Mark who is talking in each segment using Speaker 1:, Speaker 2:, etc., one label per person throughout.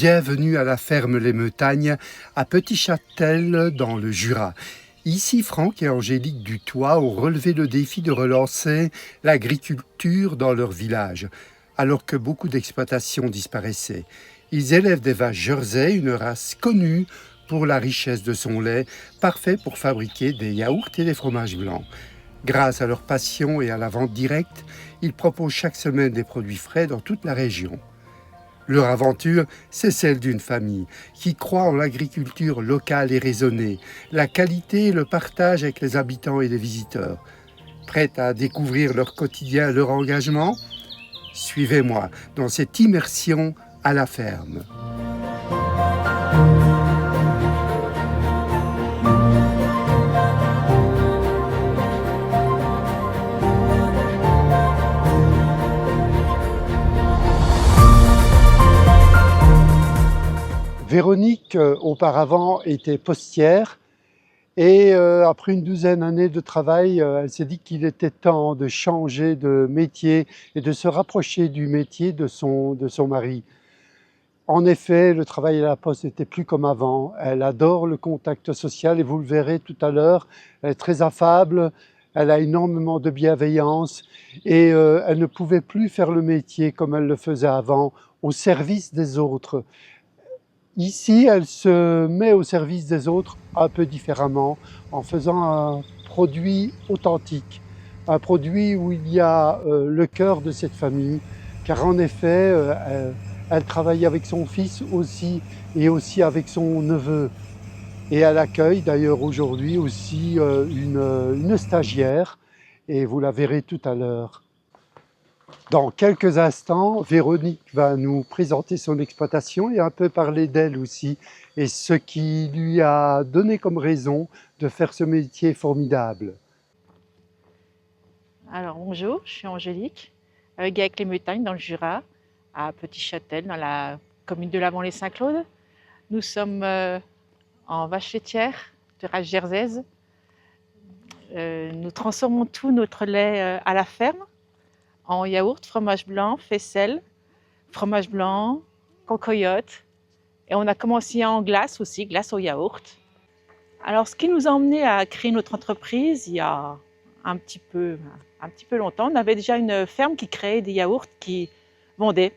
Speaker 1: Bienvenue à la ferme Les Meutagnes, à Petit-Châtel, dans le Jura. Ici, Franck et Angélique Dutoit ont relevé le défi de relancer l'agriculture dans leur village, alors que beaucoup d'exploitations disparaissaient. Ils élèvent des vaches Jersey, une race connue pour la richesse de son lait, parfait pour fabriquer des yaourts et des fromages blancs. Grâce à leur passion et à la vente directe, ils proposent chaque semaine des produits frais dans toute la région. Leur aventure, c'est celle d'une famille qui croit en l'agriculture locale et raisonnée, la qualité et le partage avec les habitants et les visiteurs. Prête à découvrir leur quotidien, leur engagement ? Suivez-moi dans cette immersion à la ferme. Véronique, auparavant, était postière et après une douzaine d'années de travail, elle s'est dit qu'il était temps de changer de métier et de se rapprocher du métier de son mari. En effet, le travail à la poste n'était plus comme avant. Elle adore le contact social et vous le verrez tout à l'heure, elle est très affable, elle a énormément de bienveillance et elle ne pouvait plus faire le métier comme elle le faisait avant, au service des autres. Ici, elle se met au service des autres un peu différemment, en faisant un produit authentique, un produit où il y a le cœur de cette famille, car en effet, elle travaille avec son fils aussi, et aussi avec son neveu. Et elle accueille d'ailleurs aujourd'hui aussi une stagiaire, et vous la verrez tout à l'heure. Dans quelques instants, Véronique va nous présenter son exploitation et un peu parler d'elle aussi et ce qui lui a donné comme raison de faire ce métier formidable.
Speaker 2: Alors bonjour, je suis Angélique, avec les Meutagnes dans le Jura, à Petit-Châtel, dans la commune de Lavant-les-Saint-Claude. Nous sommes en vache laitière de race jerseyaise. Nous transformons tout notre lait à la ferme en yaourt, fromage blanc, faisselle, fromage blanc, cancoyote. Et on a commencé en glace aussi, glace au yaourt. Alors ce qui nous a emmené à créer notre entreprise il y a un petit peu longtemps, on avait déjà une ferme qui créait des yaourts qui vendait.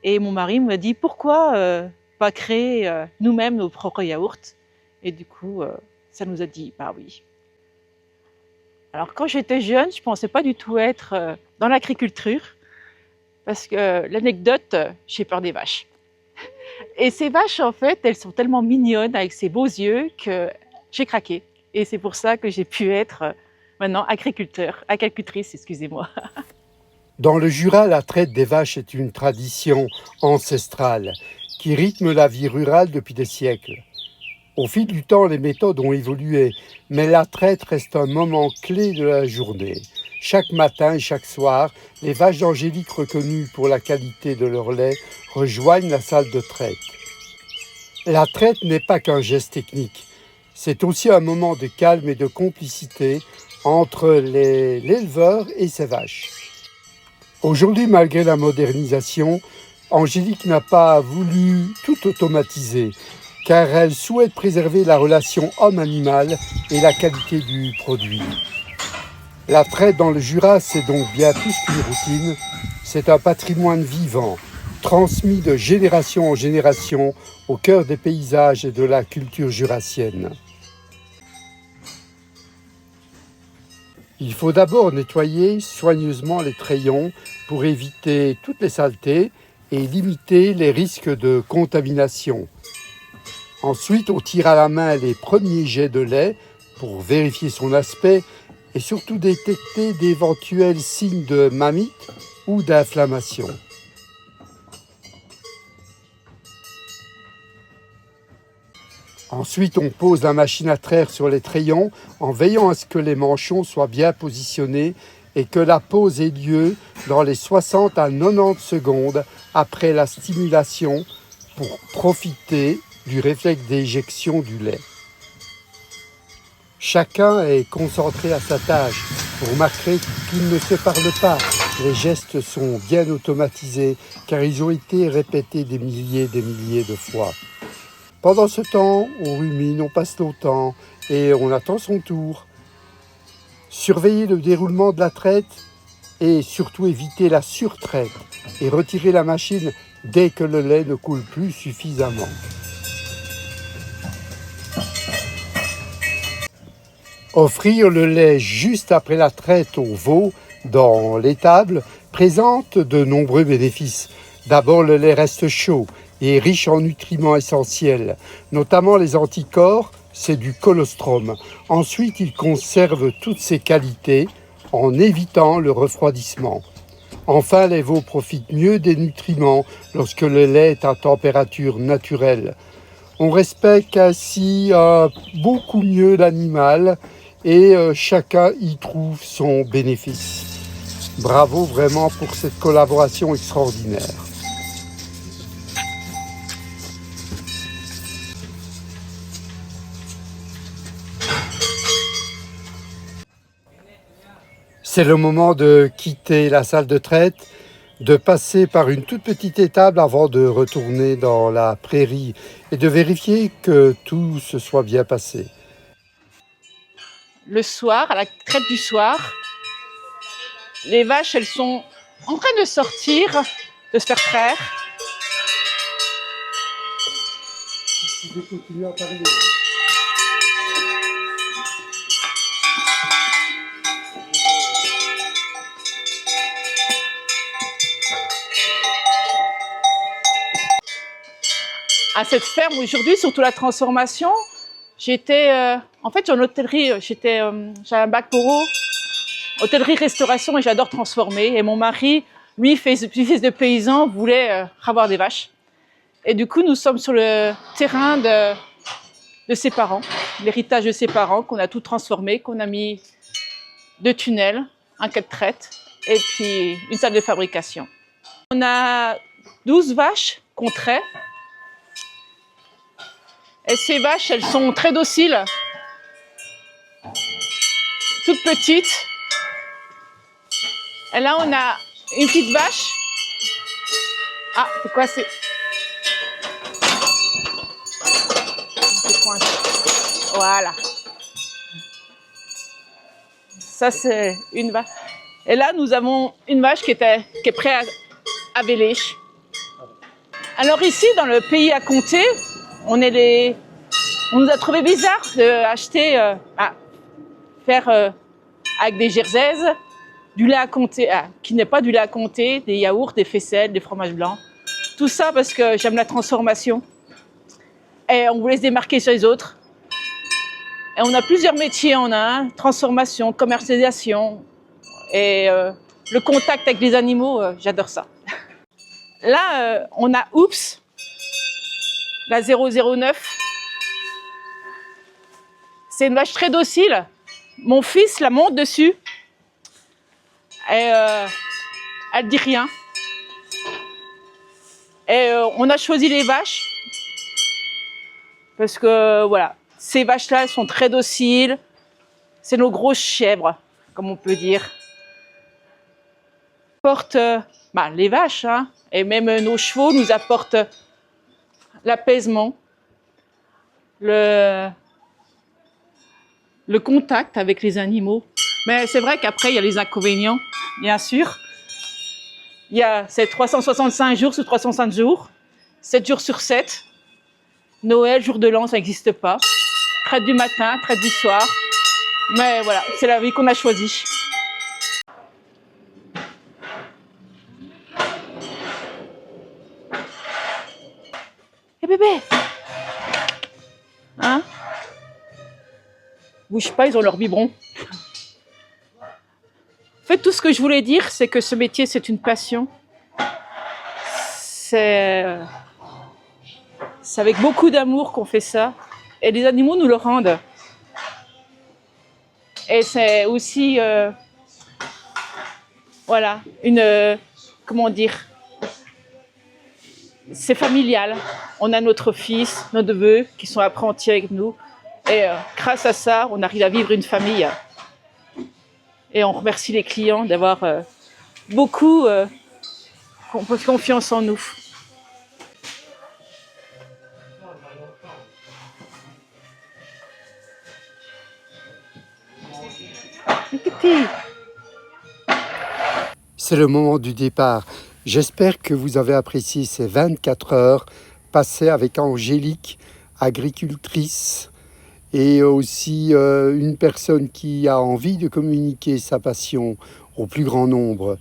Speaker 2: Et mon mari me dit pourquoi pas créer nous-mêmes nos propres yaourts. Et du coup, ça nous a dit bah oui. Alors quand j'étais jeune, je ne pensais pas du tout être dans l'agriculture, parce que l'anecdote, j'ai peur des vaches. Et ces vaches, en fait, elles sont tellement mignonnes avec ces beaux yeux que j'ai craqué. Et c'est pour ça que j'ai pu être maintenant agricultrice, excusez-moi.
Speaker 1: Dans le Jura, la traite des vaches est une tradition ancestrale qui rythme la vie rurale depuis des siècles. Au fil du temps, les méthodes ont évolué, mais la traite reste un moment clé de la journée. Chaque matin et chaque soir, les vaches d'Angélique reconnues pour la qualité de leur lait rejoignent la salle de traite. La traite n'est pas qu'un geste technique, c'est aussi un moment de calme et de complicité entre l'éleveur et ses vaches. Aujourd'hui, malgré la modernisation, Angélique n'a pas voulu tout automatiser, car elle souhaite préserver la relation homme-animal et la qualité du produit. La traite dans le Jura, c'est donc bien plus qu'une routine, c'est un patrimoine vivant, transmis de génération en génération au cœur des paysages et de la culture jurassienne. Il faut d'abord nettoyer soigneusement les trayons pour éviter toutes les saletés et limiter les risques de contamination. Ensuite, on tire à la main les premiers jets de lait pour vérifier son aspect et surtout détecter d'éventuels signes de mamite ou d'inflammation. Ensuite, on pose la machine à traire sur les trayons en veillant à ce que les manchons soient bien positionnés et que la pose ait lieu dans les 60 à 90 secondes après la stimulation pour profiter du réflexe d'éjection du lait. Chacun est concentré à sa tâche. Vous remarquerez qu'ils ne se parlent pas. Les gestes sont bien automatisés car ils ont été répétés des milliers de fois. Pendant ce temps, on rumine, on passe nos temps et on attend son tour. Surveiller le déroulement de la traite et surtout éviter la surtraite et retirer la machine dès que le lait ne coule plus suffisamment. Offrir le lait juste après la traite aux veaux dans l'étable présente de nombreux bénéfices. D'abord, le lait reste chaud et riche en nutriments essentiels, notamment les anticorps, c'est du colostrum. Ensuite, il conserve toutes ses qualités en évitant le refroidissement. Enfin, les veaux profitent mieux des nutriments lorsque le lait est à température naturelle. On respecte ainsi beaucoup mieux l'animal et chacun y trouve son bénéfice. Bravo vraiment pour cette collaboration extraordinaire. C'est le moment de quitter la salle de traite, de passer par une toute petite étable avant de retourner dans la prairie et de vérifier que tout se soit bien passé.
Speaker 2: Le soir, à la traite du soir, les vaches, elles sont en train de sortir, de se faire traire.
Speaker 1: Je vais continuer à parler.
Speaker 2: À cette ferme aujourd'hui, surtout la transformation, j'étais en fait en hôtellerie, j'avais un bac pro hôtellerie-restauration et j'adore transformer. Et mon mari, lui, fils de paysan, voulait avoir des vaches. Et du coup, nous sommes sur le terrain de ses parents, l'héritage de ses parents, qu'on a tout transformé, qu'on a mis 2 tunnels, un quai de traite et puis une salle de fabrication. On a 12 vaches qu'on traite. Et ces vaches, elles sont très dociles, toutes petites. Et là, on a une petite vache. Ah, c'est quoi? C'est coincé. Voilà. Ça, c'est une vache. Et là, nous avons une vache qui est prête à véler. Alors ici, dans le pays à Comté, on nous a trouvé bizarre d'acheter, faire avec des jerseys, du lait à Comté, qui n'est pas du lait à Comté, des yaourts, des faisselles, des fromages blancs. Tout ça parce que j'aime la transformation. Et on voulait se démarquer sur les autres. Et on a plusieurs métiers en un, transformation, commercialisation. Et le contact avec les animaux, j'adore ça. Là, on a Oops, la 009. C'est une vache très docile. Mon fils la monte dessus. Et elle dit rien. Et on a choisi les vaches parce que voilà, ces vaches-là, elles sont très dociles. C'est nos grosses chèvres, comme on peut dire. Portent les vaches, hein, et même nos chevaux nous apportent l'apaisement, le contact avec les animaux. Mais c'est vrai qu'après, il y a les inconvénients, bien sûr. C'est 365 jours sur 305 jours, 7 jours sur 7. Noël, jour de l'an, ça n'existe pas. Traite du matin, traite du soir. Mais voilà, c'est la vie qu'on a choisie. Eh bébé! Hein? Bouge pas, ils ont leur biberon. En fait, tout ce que je voulais dire, c'est que ce métier, c'est une passion. C'est avec beaucoup d'amour qu'on fait ça. Et les animaux nous le rendent. Et c'est aussi, voilà, comment dire, c'est familial. On a notre fils, nos neveux qui sont apprentis avec nous. Et grâce à ça, on arrive à vivre une famille. Et on remercie les clients d'avoir beaucoup confiance en nous. Petit.
Speaker 1: C'est le moment du départ. J'espère que vous avez apprécié ces 24 heures passées avec Angélique, agricultrice, et aussi une personne qui a envie de communiquer sa passion au plus grand nombre.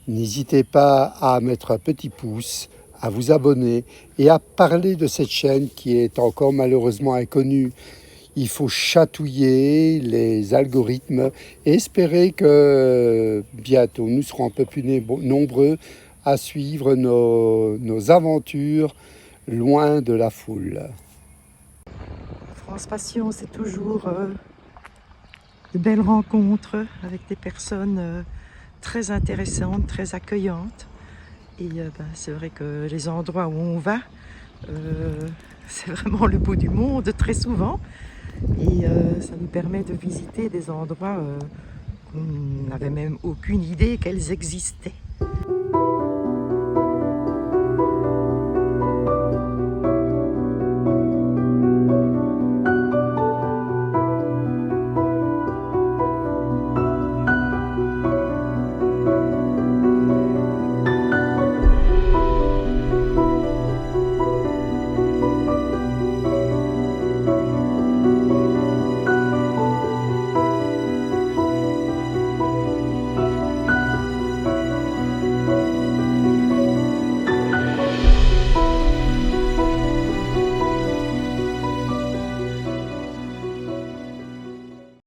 Speaker 1: N'hésitez pas à mettre un petit pouce, à vous abonner et à parler de cette chaîne qui est encore malheureusement inconnue. Il faut chatouiller les algorithmes et espérer que bientôt nous serons un peu plus nombreux à suivre nos aventures loin de la foule.
Speaker 3: France Passion, c'est toujours de belles rencontres avec des personnes très intéressantes, très accueillantes. Et c'est vrai que les endroits où on va, c'est vraiment le bout du monde très souvent. Et ça nous permet de visiter des endroits qu'on n'avait même aucune idée qu'elles existaient.